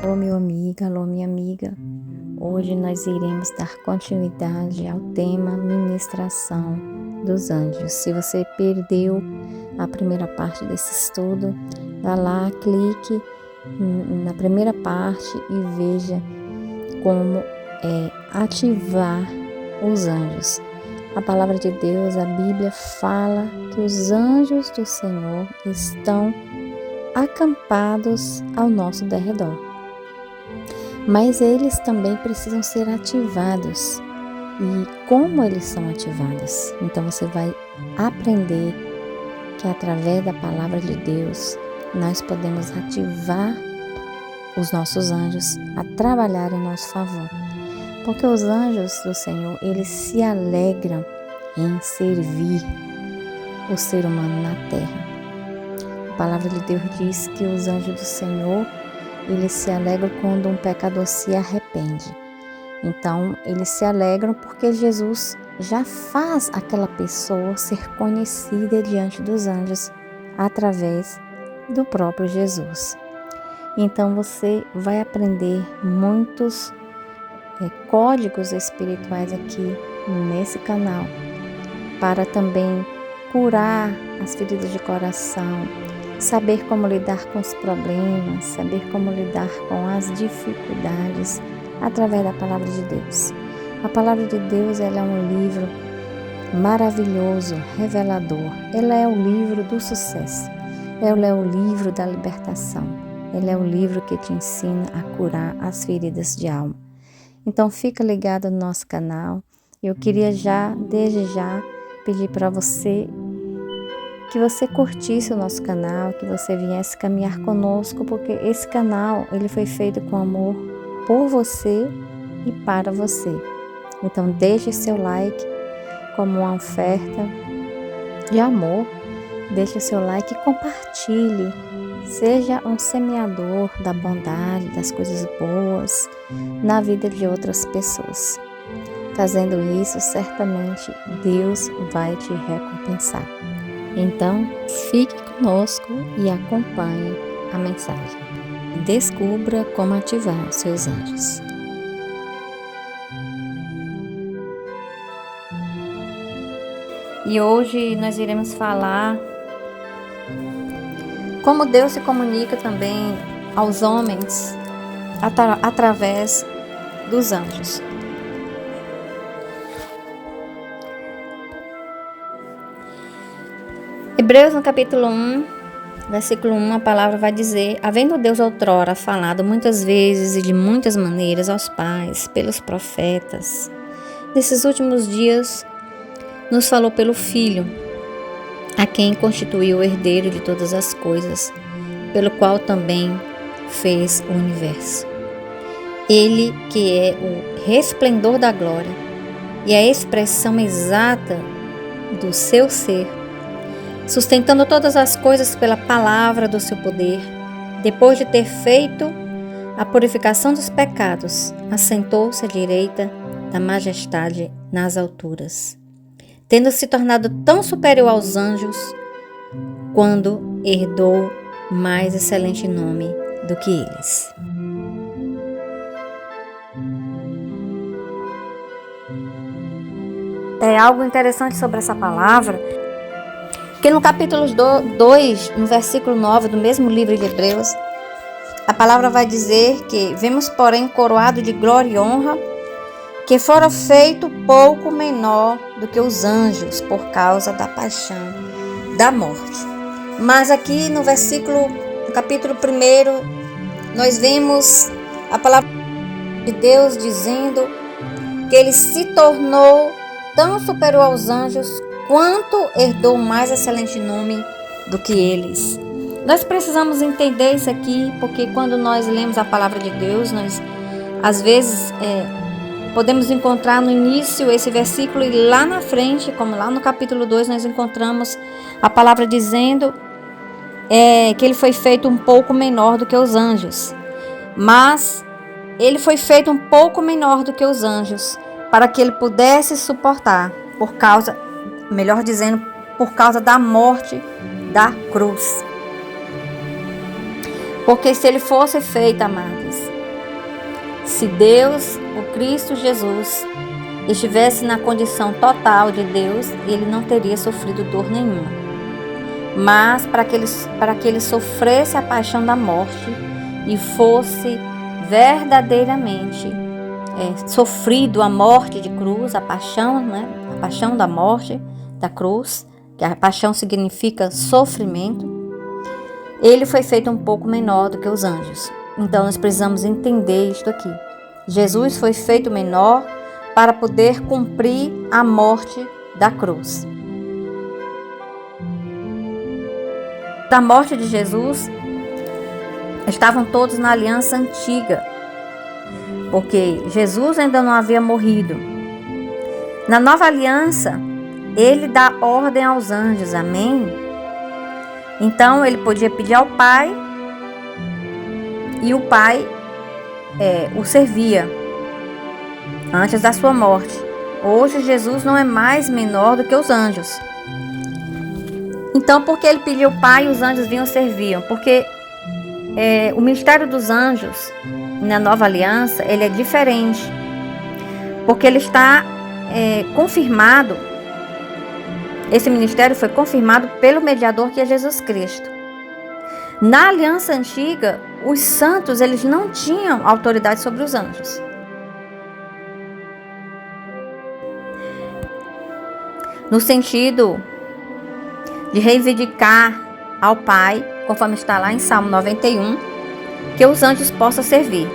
Alô, meu amigo, alô, minha amiga. Hoje nós iremos dar continuidade ao tema Ministração dos Anjos. Se você perdeu a primeira parte desse estudo, vá lá, clique na primeira parte e veja como ativar os anjos. A palavra de Deus, a Bíblia, fala que os anjos do Senhor estão acampados ao nosso derredor. Mas eles também precisam ser ativados. E como eles são ativados? Então você vai aprender que através da palavra de Deus nós podemos ativar os nossos anjos a trabalhar em nosso favor. Porque os anjos do Senhor, eles se alegram em servir o ser humano na terra. A palavra de Deus diz que os anjos do Senhor, eles se alegram quando um pecador se arrepende. Então, eles se alegram porque Jesus já faz aquela pessoa ser conhecida diante dos anjos através do próprio Jesus. Então, você vai aprender muitos códigos espirituais aqui nesse canal para também curar as feridas de coração, saber como lidar com os problemas, saber como lidar com as dificuldades através da palavra de Deus. A palavra de Deus, ela é um livro maravilhoso, revelador. Ela é o livro do sucesso. Ela é o livro da libertação. Ela é o livro que te ensina a curar as feridas de alma. Então fica ligado no nosso canal. Eu queria desde já, pedir para você que você curtisse o nosso canal, que você viesse caminhar conosco, porque esse canal ele foi feito com amor por você e para você. Então deixe seu like como uma oferta de amor, deixe seu like e compartilhe. Seja um semeador da bondade, das coisas boas na vida de outras pessoas. Fazendo isso, certamente Deus vai te recompensar. Então, fique conosco e acompanhe a mensagem. Descubra como ativar os seus anjos. E hoje nós iremos falar como Deus se comunica também aos homens através dos anjos. Hebreus, no capítulo 1, versículo 1, a palavra vai dizer: havendo Deus outrora falado muitas vezes e de muitas maneiras aos pais, pelos profetas, nesses últimos dias nos falou pelo Filho, a quem constituiu o herdeiro de todas as coisas, pelo qual também fez o universo. Ele que é o resplendor da glória e a expressão exata do seu ser, sustentando todas as coisas pela palavra do seu poder, depois de ter feito a purificação dos pecados, assentou-se à direita da majestade nas alturas, tendo se tornado tão superior aos anjos, quando herdou mais excelente nome do que eles. É algo interessante sobre essa palavra, que no capítulo 2, no versículo 9 do mesmo livro de Hebreus, a palavra vai dizer que vemos, porém, coroado de glória e honra, que fora feito pouco menor do que os anjos por causa da paixão da morte. Mas aqui no capítulo 1, nós vemos a palavra de Deus dizendo que ele se tornou tão superior aos anjos quanto herdou mais excelente nome do que eles. Nós precisamos entender isso aqui, porque quando nós lemos a palavra de Deus, nós às vezes podemos encontrar no início esse versículo e lá na frente, como lá no capítulo 2, nós encontramos a palavra dizendo que ele foi feito um pouco menor do que os anjos. Mas ele foi feito um pouco menor do que os anjos, para que ele pudesse suportar, por causa da morte da cruz. Porque se ele fosse feito, amados, se Deus, o Cristo Jesus, estivesse na condição total de Deus, ele não teria sofrido dor nenhuma. Mas para que ele sofresse a paixão da morte e fosse verdadeiramente sofrido a morte de cruz, a paixão, né? A paixão da morte da cruz, que a paixão significa sofrimento, ele foi feito um pouco menor do que os anjos. Então nós precisamos entender isto aqui. Jesus foi feito menor para poder cumprir a morte da cruz. Da morte de Jesus, estavam todos na aliança antiga, porque Jesus ainda não havia morrido. Na nova aliança, ele dá ordem aos anjos, amém? Então ele podia pedir ao Pai e o Pai o servia antes da sua morte. Hoje Jesus não é mais menor do que os anjos. Então, por que ele pediu ao Pai e os anjos vinham e serviam? Porque o ministério dos anjos na nova aliança, ele é diferente. Porque ele está confirmado, esse ministério foi confirmado pelo mediador que é Jesus Cristo. Na aliança antiga, os santos, eles não tinham autoridade sobre os anjos. No sentido de reivindicar ao Pai, conforme está lá em Salmo 91, que os anjos possam servir.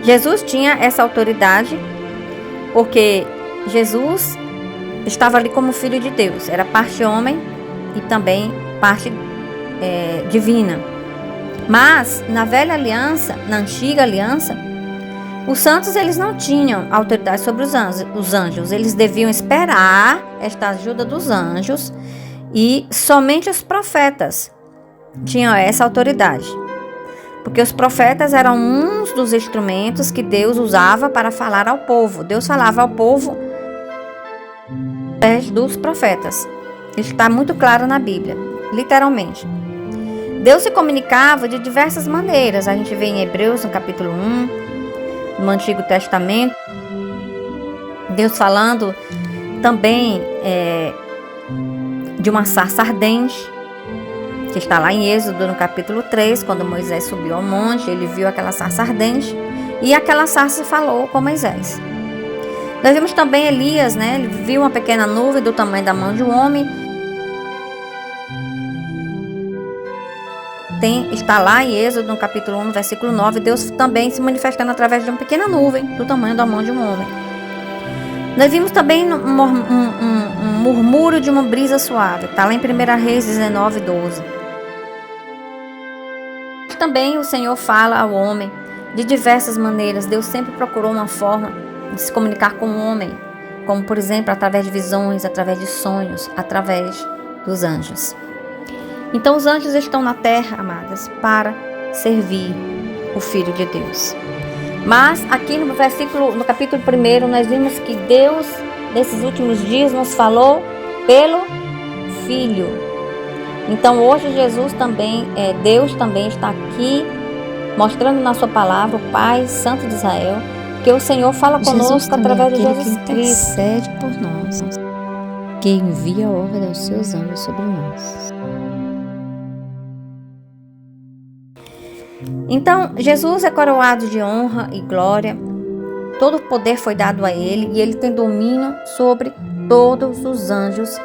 Jesus tinha essa autoridade porque Jesus estava ali como filho de Deus, era parte homem e também parte divina. Mas na velha aliança, na antiga aliança, os santos eles não tinham autoridade sobre os anjos. Eles deviam esperar esta ajuda dos anjos e somente os profetas tinham essa autoridade. Porque os profetas eram uns dos instrumentos que Deus usava para falar ao povo. Deus falava ao povo através dos profetas. Isso está muito claro na Bíblia, literalmente. Deus se comunicava de diversas maneiras. A gente vê em Hebreus, no capítulo 1, no Antigo Testamento, Deus falando também de uma sarça ardente, que está lá em Êxodo, no capítulo 3, quando Moisés subiu ao monte, ele viu aquela sarça ardente, e aquela sarça falou com Moisés. Nós vimos também Elias, né? Ele viu uma pequena nuvem do tamanho da mão de um homem. Está lá em Êxodo, no capítulo 1, no versículo 9, Deus também se manifestando através de uma pequena nuvem do tamanho da mão de um homem. Nós vimos também um murmúrio de uma brisa suave. Está lá em 1 Reis 19, 12. Também o Senhor fala ao homem de diversas maneiras. Deus sempre procurou uma forma de se comunicar com o homem, como por exemplo através de visões, através de sonhos, através dos anjos. Então os anjos estão na terra, amadas, para servir o Filho de Deus. Mas aqui no capítulo 1, nós vimos que Deus, nesses últimos dias, nos falou pelo Filho. Então hoje Deus também está aqui, mostrando na sua palavra, o Pai Santo de Israel, que o Senhor fala conosco através de Jesus Cristo. Intercede por nós, que envia ordem aos seus anjos sobre nós. Então, Jesus é coroado de honra e glória, todo o poder foi dado a ele e ele tem domínio sobre todos os anjos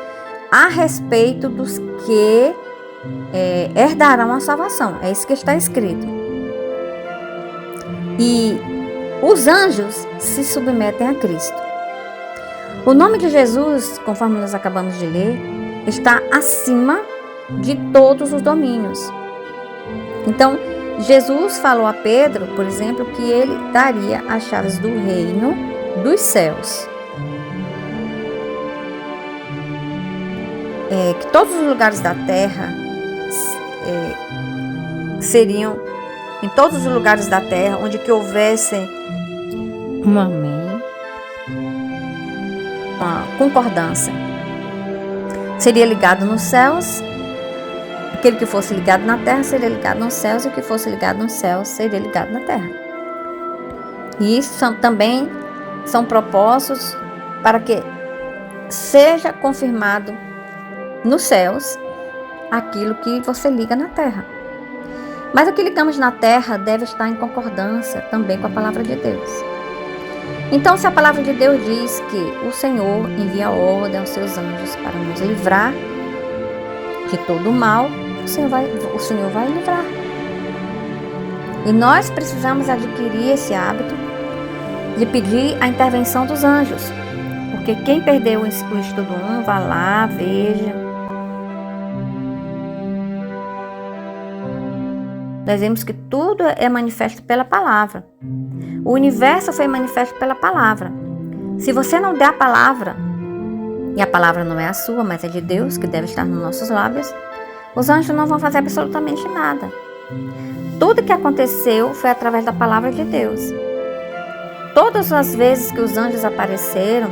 a respeito dos que herdarão a salvação. É isso que está escrito. E os anjos se submetem a Cristo. O nome de Jesus, conforme nós acabamos de ler, está acima de todos os domínios. Então, Jesus falou a Pedro, por exemplo, que ele daria as chaves do reino dos céus. Que todos os lugares da terra seriam, em todos os lugares da terra, onde que houvesse um amém, uma concordância, seria ligado nos céus. Aquele que fosse ligado na terra seria ligado nos céus, e o que fosse ligado nos céus seria ligado na terra. E isso também são propósitos para que seja confirmado nos céus aquilo que você liga na terra. Mas o que ligamos na terra deve estar em concordância também com a palavra de Deus. Então, se a palavra de Deus diz que o Senhor envia ordem aos seus anjos para nos livrar de todo o mal, o Senhor vai livrar. E nós precisamos adquirir esse hábito de pedir a intervenção dos anjos. Porque quem perdeu o estudo 1, vá lá, veja. Nós vemos que tudo é manifesto pela palavra. O universo foi manifesto pela palavra. Se você não der a palavra, e a palavra não é a sua, mas é de Deus, que deve estar nos nossos lábios, os anjos não vão fazer absolutamente nada. Tudo que aconteceu foi através da palavra de Deus. Todas as vezes que os anjos apareceram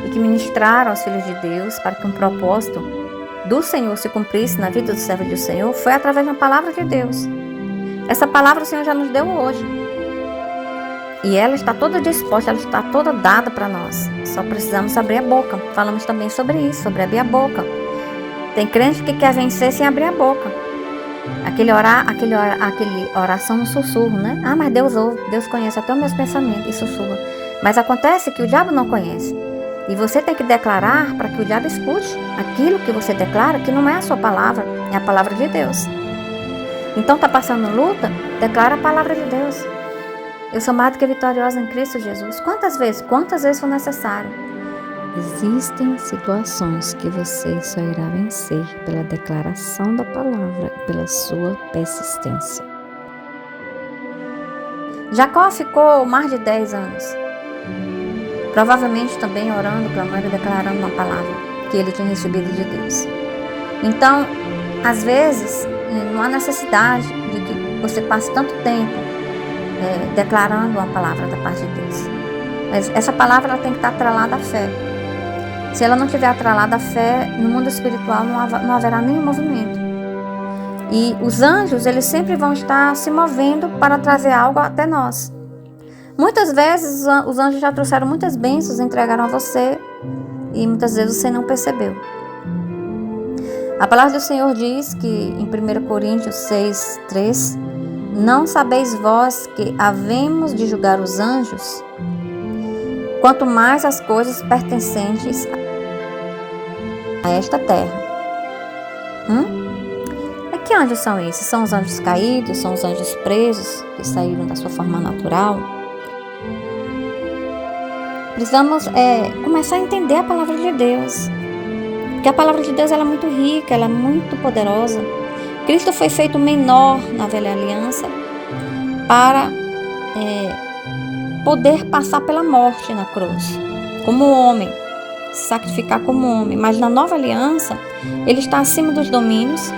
e que ministraram aos filhos de Deus para que um propósito do Senhor se cumprisse na vida do servo do Senhor, foi através da palavra de Deus. Essa palavra o Senhor já nos deu hoje. E ela está toda disposta, ela está toda dada para nós. Só precisamos abrir a boca. Falamos também sobre isso, sobre abrir a boca. Tem crente que quer vencer sem abrir a boca. Aquele oração no sussurro, né? Ah, mas Deus ouve, Deus conhece até os meus pensamentos e sussurra. Mas acontece que o diabo não conhece. E você tem que declarar para que o diabo escute aquilo que você declara, que não é a sua palavra, é a palavra de Deus. Então está passando luta? Declara a palavra de Deus. Eu sou mais do que vitoriosa em Cristo Jesus. Quantas vezes? Quantas vezes for necessário. Existem situações que você só irá vencer pela declaração da palavra e pela sua persistência. Jacó ficou mais de 10 anos. Provavelmente também orando, clamando e declarando uma palavra que ele tinha recebido de Deus. Então, às vezes, não há necessidade de que você passe tanto tempo declarando uma palavra da parte de Deus. Mas essa palavra ela tem que estar atrelada à fé. Se ela não estiver atrelada à fé, no mundo espiritual não haverá nenhum movimento. E os anjos, eles sempre vão estar se movendo para trazer algo até nós. Muitas vezes os anjos já trouxeram muitas bênçãos, entregaram a você e muitas vezes você não percebeu. A palavra do Senhor diz que em 1 Coríntios 6:3, não sabeis vós que havemos de julgar os anjos, quanto mais as coisas pertencentes a esta terra. E que anjos são esses? São os anjos caídos? São os anjos presos que saíram da sua forma natural? Precisamos começar a entender a palavra de Deus. Porque a palavra de Deus ela é muito rica, ela é muito poderosa. Cristo foi feito menor na velha aliança para poder passar pela morte na cruz, como homem, se sacrificar como homem. Mas na nova aliança, ele está acima dos domínios.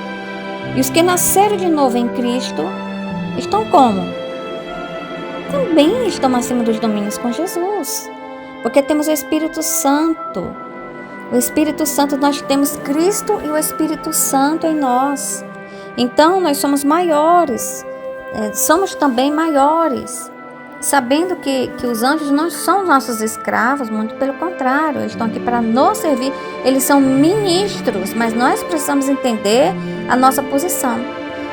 E os que nasceram de novo em Cristo estão como? Também estão acima dos domínios com Jesus. Porque temos o Espírito Santo. O Espírito Santo, nós temos Cristo e o Espírito Santo em nós. Então, nós somos maiores. Somos também maiores. Sabendo que os anjos não são nossos escravos, muito pelo contrário. Eles estão aqui para nos servir. Eles são ministros, mas nós precisamos entender a nossa posição.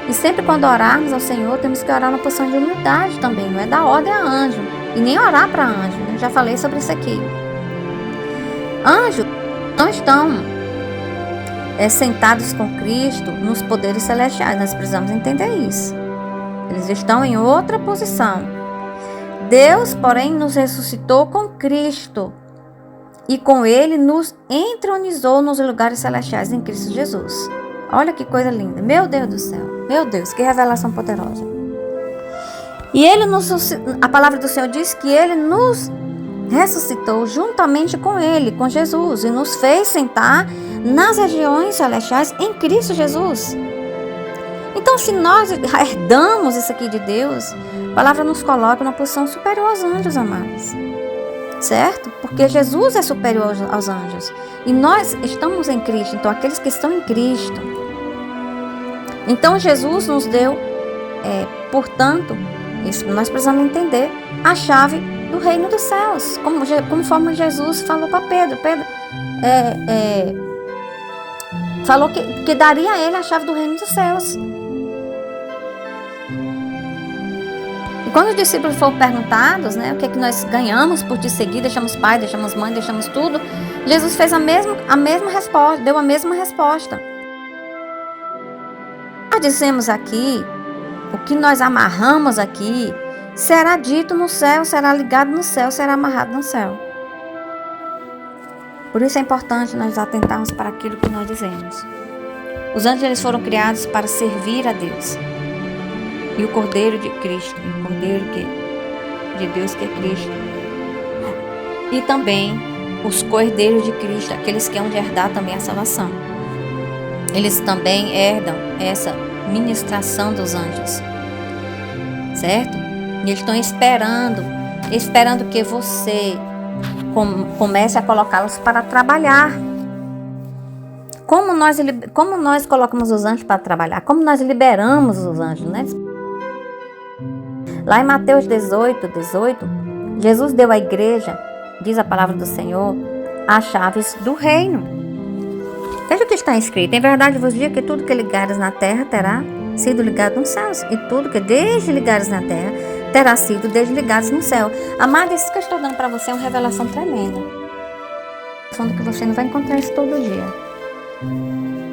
E sempre quando orarmos ao Senhor, temos que orar na posição de humildade também. Não é dar ordem a anjo. E nem orar para anjo. Eu já falei sobre isso aqui. Anjos não estão sentados com Cristo nos poderes celestiais. Nós precisamos entender isso. Eles estão em outra posição. Deus, porém, nos ressuscitou com Cristo. E com Ele nos entronizou nos lugares celestiais em Cristo Jesus. Olha que coisa linda. Meu Deus do céu. Meu Deus, que revelação poderosa. E a palavra do Senhor diz que Ele nos ressuscitou juntamente com Ele, com Jesus, e nos fez sentar nas regiões celestiais em Cristo Jesus. Então, se nós herdamos isso aqui de Deus, a palavra nos coloca numa posição superior aos anjos, amados. Certo? Porque Jesus é superior aos anjos. E nós estamos em Cristo, então aqueles que estão em Cristo. Então, Jesus nos deu, portanto, Isso nós precisamos entender. A chave do reino dos céus. Conforme Jesus falou para Pedro. Pedro falou que daria a ele a chave do reino dos céus. E quando os discípulos foram perguntados, né, o que é que nós ganhamos por te seguir, deixamos pai, deixamos mãe, deixamos tudo, Jesus fez a mesma resposta, deu a mesma resposta. Nós dizemos aqui, o que nós amarramos aqui, será dito no céu, será ligado no céu, será amarrado no céu. Por isso é importante nós atentarmos para aquilo que nós dizemos. Os anjos eles foram criados para servir a Deus. E o Cordeiro de Cristo, o Cordeiro de Deus que é Cristo. E também os Cordeiros de Cristo, aqueles que hão de herdar também a salvação. Eles também herdam essa ministração dos anjos. Certo? E eles estão esperando que você comece a colocá-los para trabalhar. Como nós colocamos os anjos para trabalhar? Como nós liberamos os anjos, né? Lá em Mateus 18, Jesus deu à igreja, diz a palavra do Senhor, as chaves do reino. Veja o que está escrito. Em verdade vos digo que tudo que ligares na terra terá sido ligado nos céus, e tudo que desligares na terra terá sido desligado no céu. Amado, isso que eu estou dando para você é uma revelação tremenda. Que você não vai encontrar isso todo dia.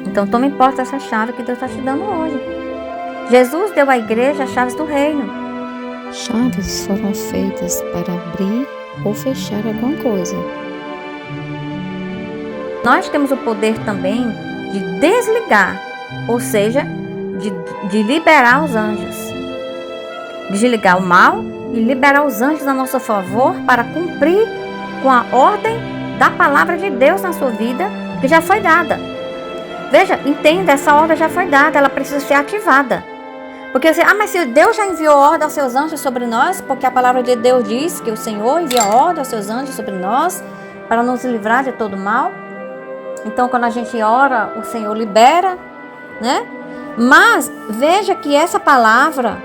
Então tome posse dessa chave que Deus está te dando hoje. Jesus deu à igreja as chaves do reino. Chaves foram feitas para abrir ou fechar alguma coisa. Nós temos o poder também de desligar, ou seja, de liberar os anjos. Desligar o mal e liberar os anjos a nosso favor para cumprir com a ordem da palavra de Deus na sua vida, que já foi dada. Veja, entenda, essa ordem já foi dada, ela precisa ser ativada. Porque você, mas se Deus já enviou ordem aos seus anjos sobre nós, porque a palavra de Deus diz que o Senhor envia ordem aos seus anjos sobre nós, para nos livrar de todo mal. Então, quando a gente ora, o Senhor libera, né? Mas, veja que essa palavra,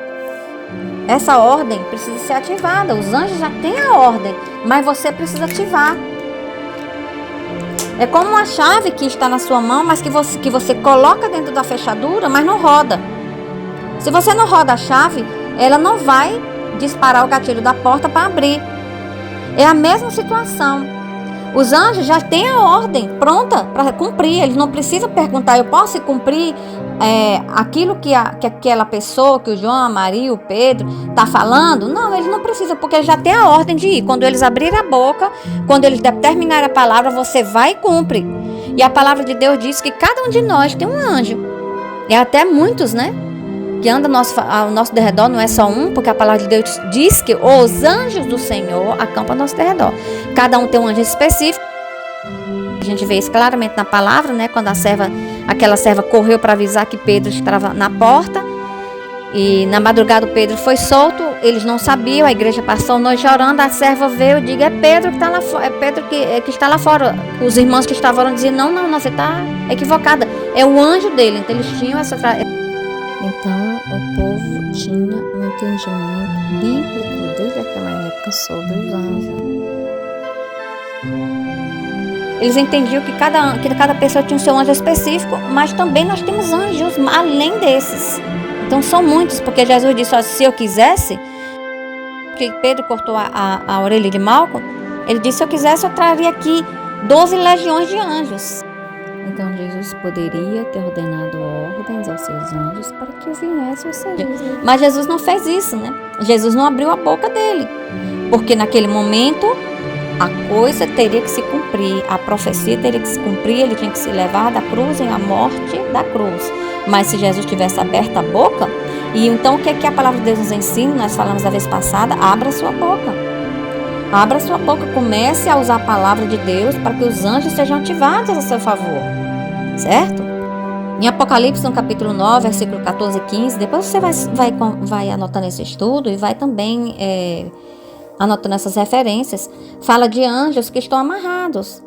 essa ordem precisa ser ativada. Os anjos já têm a ordem, mas você precisa ativar. É como uma chave que está na sua mão, mas que você coloca dentro da fechadura, mas não roda. Se você não roda a chave, ela não vai disparar o gatilho da porta para abrir. É a mesma situação. Os anjos já têm a ordem pronta para cumprir. Eles não precisam perguntar, eu posso cumprir aquilo que aquela pessoa, que o João, a Maria, o Pedro está falando? Não, eles não precisam, porque eles já têm a ordem de ir. Quando eles abrirem a boca, quando eles determinarem a palavra, você vai e cumpre. E a palavra de Deus diz que cada um de nós tem um anjo. E até muitos, né? Que anda ao nosso derredor, não é só um, porque a palavra de Deus diz que os anjos do Senhor acampam ao nosso derredor. Cada um tem um anjo específico. A gente vê isso claramente na palavra, né? Quando aquela serva correu para avisar que Pedro estava na porta. E na madrugada o Pedro foi solto, eles não sabiam, a igreja passou a noite orando, a serva veio e diz, é Pedro que está lá fora, é Pedro que está lá fora. Os irmãos que estavam orando diziam, não, você está equivocada. É o anjo dele, então eles tinham essa... Então, o povo tinha um entendimento bíblico desde aquela época sobre os anjos. Eles entendiam que cada pessoa tinha o seu anjo específico, mas também nós temos anjos além desses. Então, são muitos, porque Jesus disse, ó, se eu quisesse, que Pedro cortou a orelha de Malco, ele disse, se eu quisesse, eu traria aqui 12 legiões de anjos. Então Jesus poderia ter ordenado ordens aos seus anjos para que viessem os serviços. Mas Jesus não fez isso, né? Jesus não abriu a boca dele. Porque naquele momento a coisa teria que se cumprir, a profecia teria que se cumprir, ele tinha que se levar da cruz em a morte da cruz. Mas se Jesus tivesse aberto a boca, e então o que é que a palavra de Deus nos ensina? Nós falamos da vez passada, abra sua boca. Abra sua boca, comece a usar a palavra de Deus para que os anjos sejam ativados a seu favor. Certo? Em Apocalipse, no capítulo 9, versículo 14 e 15, depois você vai anotando esse estudo e vai também anotando essas referências, fala de anjos que estão amarrados.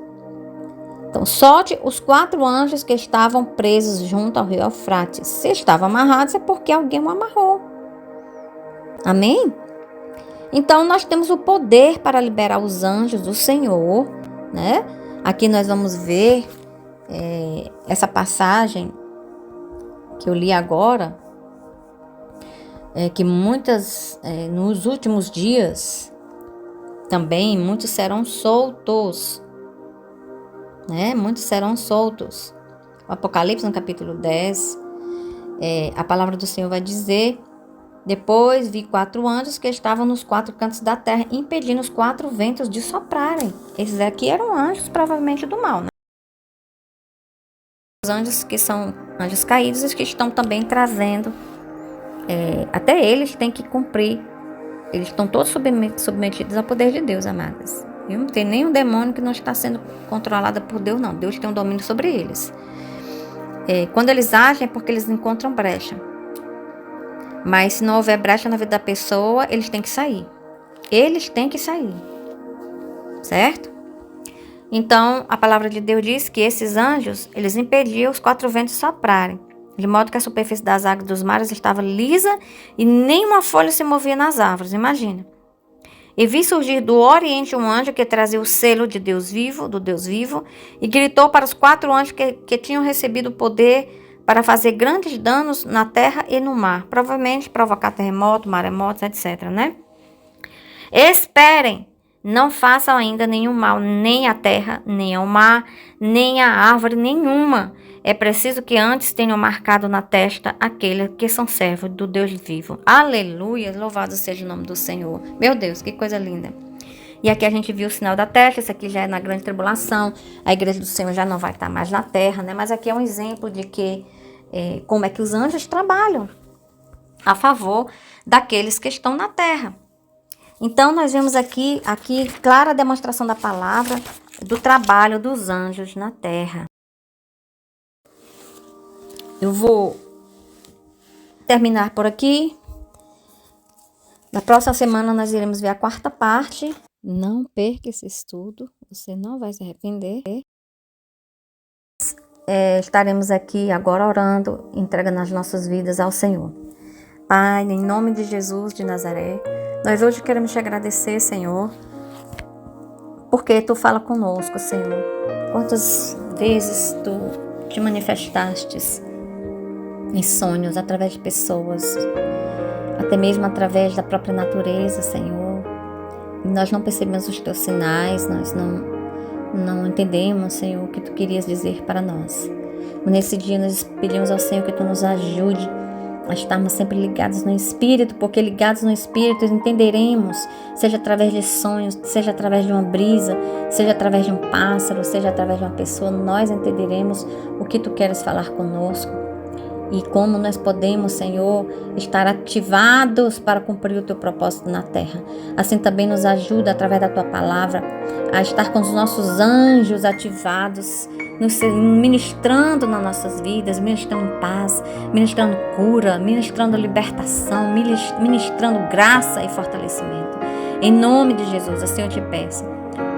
Então, solte os 4 anjos que estavam presos junto ao rio Eufrates. Se estavam amarrados é porque alguém o amarrou. Amém? Então nós temos o poder para liberar os anjos do Senhor, né? Aqui nós vamos ver essa passagem que eu li agora, que nos últimos dias também muitos serão soltos, né? Muitos serão soltos. O Apocalipse, no capítulo 10, a palavra do Senhor vai dizer: depois vi 4 anjos que estavam nos 4 cantos da terra, impedindo os 4 ventos de soprarem. Esses aqui eram anjos, provavelmente do mal, né? Os anjos que são anjos caídos, os que estão também trazendo, até eles têm que cumprir. Eles estão todos submetidos ao poder de Deus, amadas. Não tem nenhum demônio que não está sendo controlado por Deus, não. Deus tem um domínio sobre eles. Quando eles agem é porque eles encontram brecha. Mas se não houver brecha na vida da pessoa, eles têm que sair. Eles têm que sair. Certo? Então, a palavra de Deus diz que esses anjos, eles impediam os 4 ventos soprarem, de modo que a superfície das águas dos mares estava lisa e nenhuma folha se movia nas árvores. Imagina. E vi surgir do oriente um anjo que trazia o selo de Deus vivo, do Deus vivo, e gritou para os 4 anjos que tinham recebido o poder para fazer grandes danos na terra e no mar, provavelmente provocar terremoto, maremotos, etc, né? Esperem, não façam ainda nenhum mal, nem à terra, nem ao mar, nem à árvore nenhuma. É preciso que antes tenham marcado na testa aqueles que são servos do Deus vivo. Aleluia, louvado seja o nome do Senhor. Meu Deus, que coisa linda. E aqui a gente viu o sinal da testa, isso aqui já é na grande tribulação. A igreja do Senhor já não vai estar mais na terra, né? Mas aqui é um exemplo de que como é que os anjos trabalham a favor daqueles que estão na terra. Então nós vemos aqui clara demonstração da palavra do trabalho dos anjos na terra. Eu vou terminar por aqui. Na próxima semana nós iremos ver a 4ª parte. Não perca esse estudo, você não vai se arrepender. Estaremos aqui agora orando, entregando as nossas vidas ao Senhor. Pai, em nome de Jesus de Nazaré, nós hoje queremos te agradecer, Senhor, porque Tu fala conosco, Senhor. Quantas vezes Tu te manifestastes em sonhos, através de pessoas, até mesmo através da própria natureza, Senhor. E nós não percebemos os Teus sinais, nós não entendemos, Senhor, o que Tu querias dizer para nós. Nesse dia nós pedimos ao Senhor que Tu nos ajude a estarmos sempre ligados no Espírito, porque ligados no Espírito entenderemos, seja através de sonhos, seja através de uma brisa, seja através de um pássaro, seja através de uma pessoa, nós entenderemos o que Tu queres falar conosco. E como nós podemos, Senhor, estar ativados para cumprir o Teu propósito na terra. Assim também nos ajuda, através da Tua palavra, a estar com os nossos anjos ativados, ministrando nas nossas vidas, ministrando paz, ministrando cura, ministrando libertação, ministrando graça e fortalecimento. Em nome de Jesus, assim eu te peço.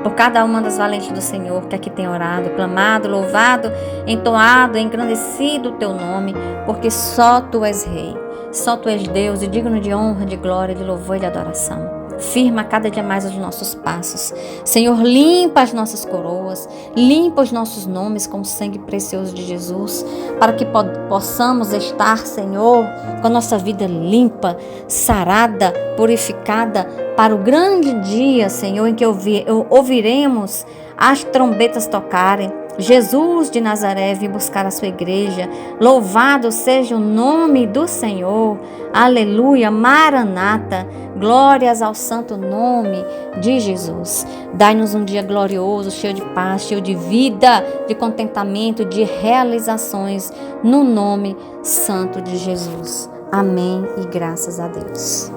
Por cada uma das valentes do Senhor que aqui tem orado, clamado, louvado, entoado, engrandecido o Teu nome, porque só Tu és Rei, só Tu és Deus e digno de honra, de glória, de louvor e de adoração. Firma cada dia mais os nossos passos. Senhor, limpa as nossas coroas, limpa os nossos nomes com o sangue precioso de Jesus, para que possamos estar, Senhor, com a nossa vida limpa, sarada, purificada, para o grande dia, Senhor, em que ouviremos as trombetas tocarem. Jesus de Nazaré vem buscar a sua igreja. Louvado seja o nome do Senhor. Aleluia, Maranata. Glórias ao santo nome de Jesus. Dai-nos um dia glorioso, cheio de paz, cheio de vida, de contentamento, de realizações, no nome santo de Jesus. Amém e graças a Deus.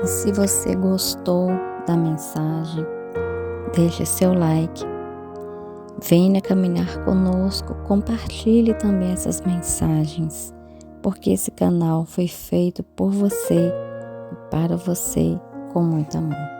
E se você gostou da mensagem, deixe seu like, venha caminhar conosco, compartilhe também essas mensagens, porque esse canal foi feito por você e para você com muito amor.